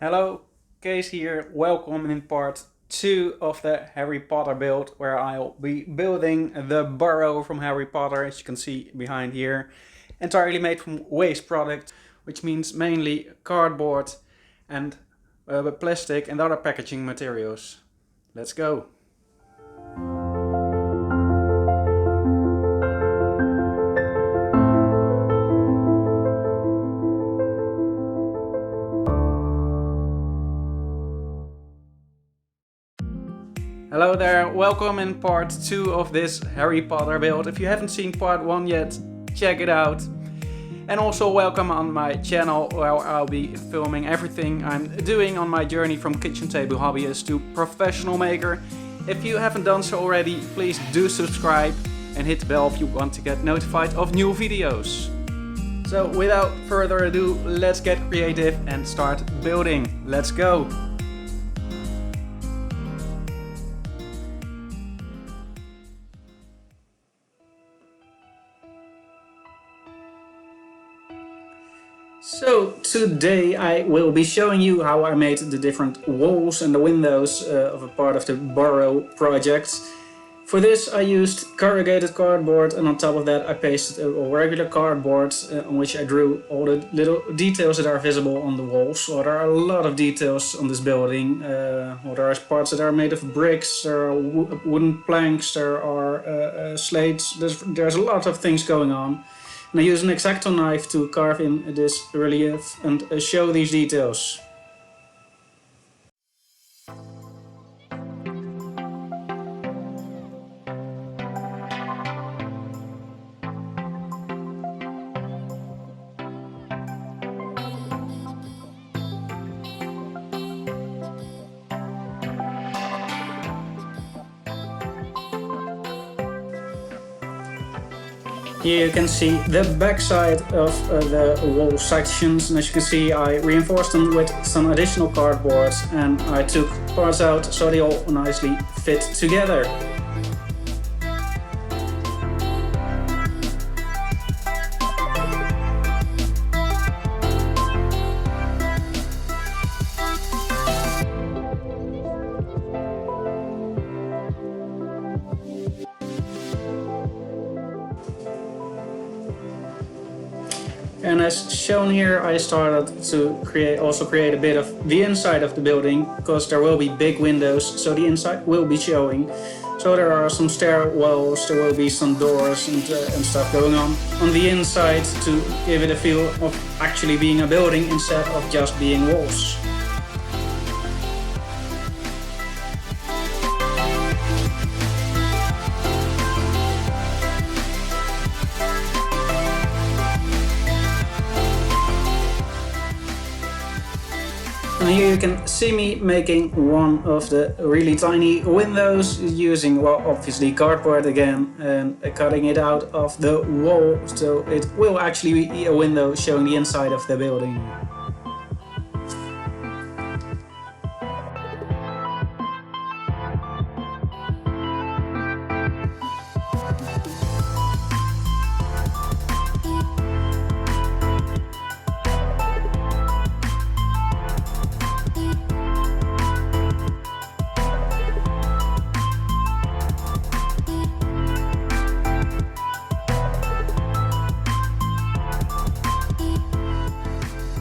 Hello, Case here. Welcome in part 2 of the Harry Potter build, where I'll be building the Burrow from Harry Potter, as you can see behind here. Entirely made from waste product, which means mainly cardboard and plastic and other packaging materials. Let's go! Hello there, welcome in part 2 of this Harry Potter build. If you haven't seen part 1 yet, check it out. And also welcome on my channel, where I'll be filming everything I'm doing on my journey from kitchen table hobbyist to professional maker. If you haven't done so already, please do subscribe and hit the bell if you want to get notified of new videos. So without further ado, let's get creative and start building. Let's go! So today I will be showing you how I made the different walls and the windows of a part of the Burrow project. For this I used corrugated cardboard, and on top of that I pasted a regular cardboard on which I drew all the little details that are visible on the walls. So there are a lot of details on this building. There are parts that are made of bricks, there are wooden planks, there are slates. There's a lot of things going on. And I use an X-Acto knife to carve in this relief and show these details. Here you can see the back side of the wall sections, and as you can see I reinforced them with some additional cardboard, and I took parts out so they all nicely fit together. And as shown here, I started to create a bit of the inside of the building, because there will be big windows, so the inside will be showing. So there are some stairwells, there will be some doors and stuff going on the inside to give it a feel of actually being a building instead of just being walls. And here you can see me making one of the really tiny windows using, well, obviously cardboard again, and cutting it out of the wall, so it will actually be a window showing the inside of the building.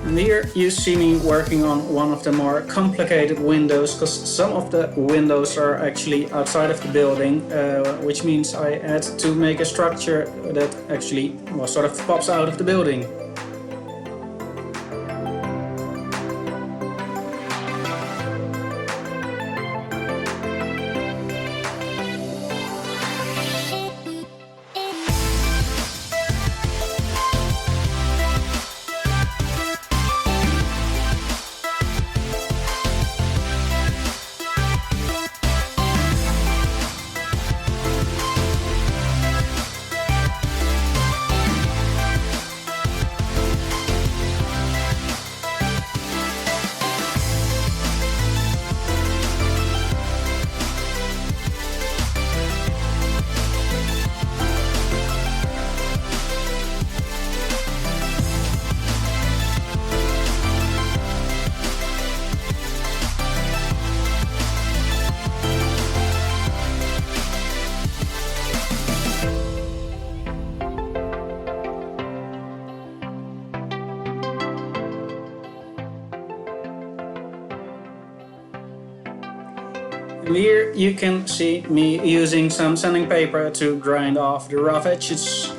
And here you see me working on one of the more complicated windows, because some of the windows are actually outside of the building, which means I had to make a structure that actually, well, sort of pops out of the building. Here you can see me using some sanding paper to grind off the rough edges.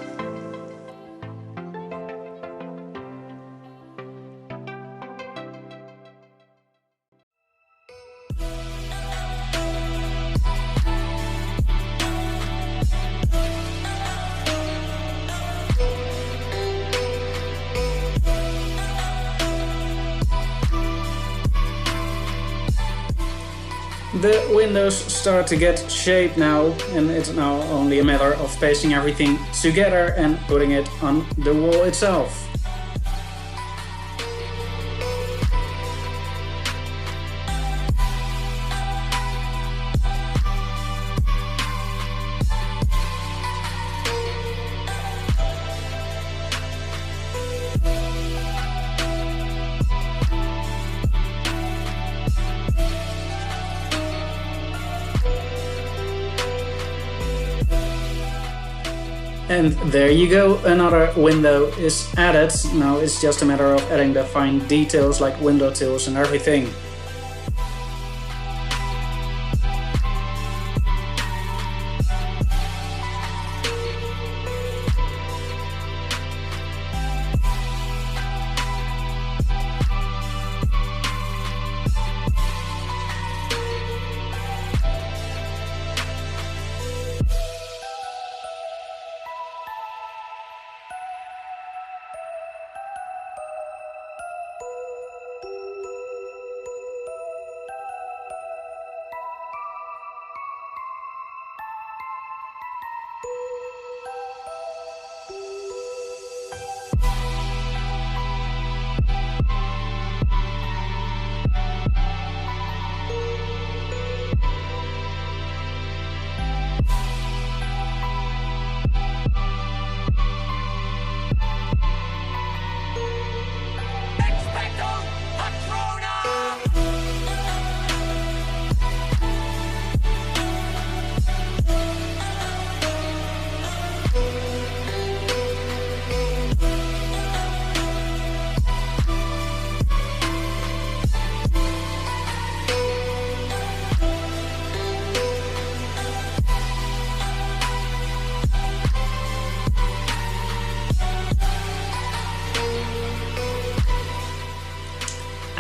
The windows start to get shape now, and it's now only a matter of pasting everything together and putting it on the wall itself. And there you go, another window is added. Now it's just a matter of adding the fine details like window tills and everything.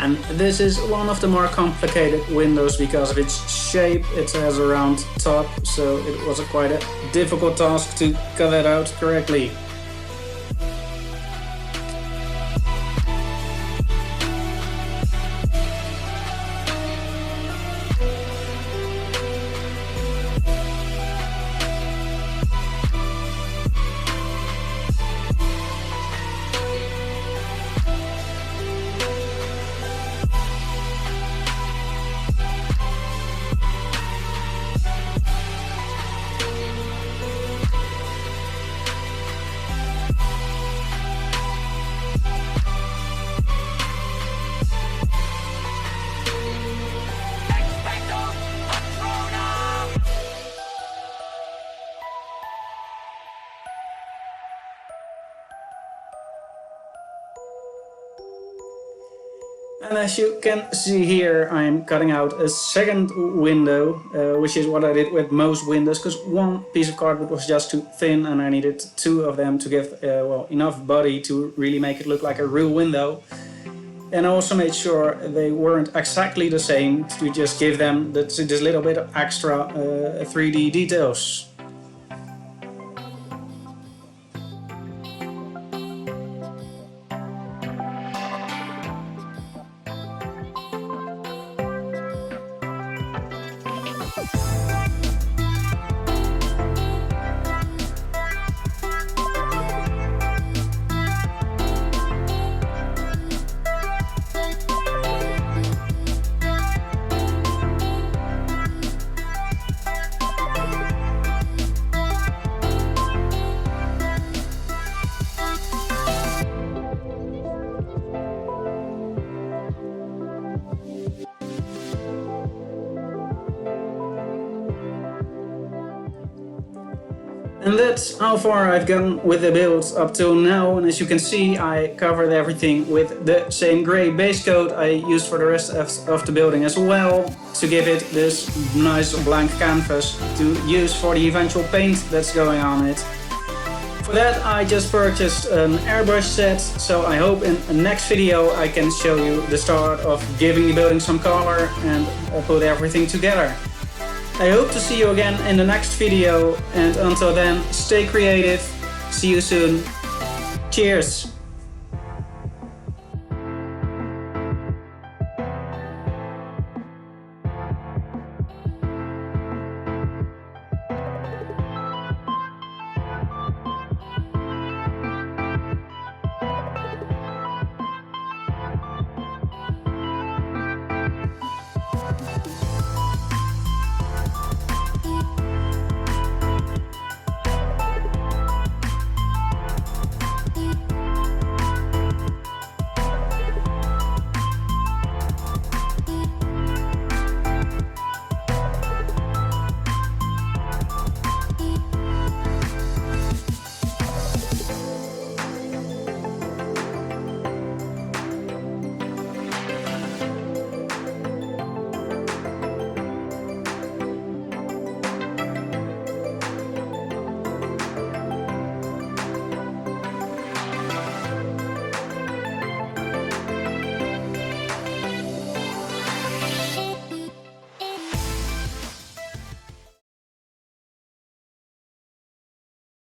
And this is one of the more complicated windows because of its shape. It has a round top, so it was quite a difficult task to cut that out correctly. And as you can see here, I'm cutting out a second window, which is what I did with most windows, because one piece of cardboard was just too thin and I needed two of them to give well, enough body to really make it look like a real window. And I also made sure they weren't exactly the same to just give them this little bit of extra 3D details. And that's how far I've gone with the build up till now, and as you can see I covered everything with the same grey base coat I used for the rest of the building as well, to give it this nice blank canvas to use for the eventual paint that's going on it. For that I just purchased an airbrush set, so I hope in the next video I can show you the start of giving the building some color and put everything together. I hope to see you again in the next video, and until then, stay creative. See you soon. Cheers!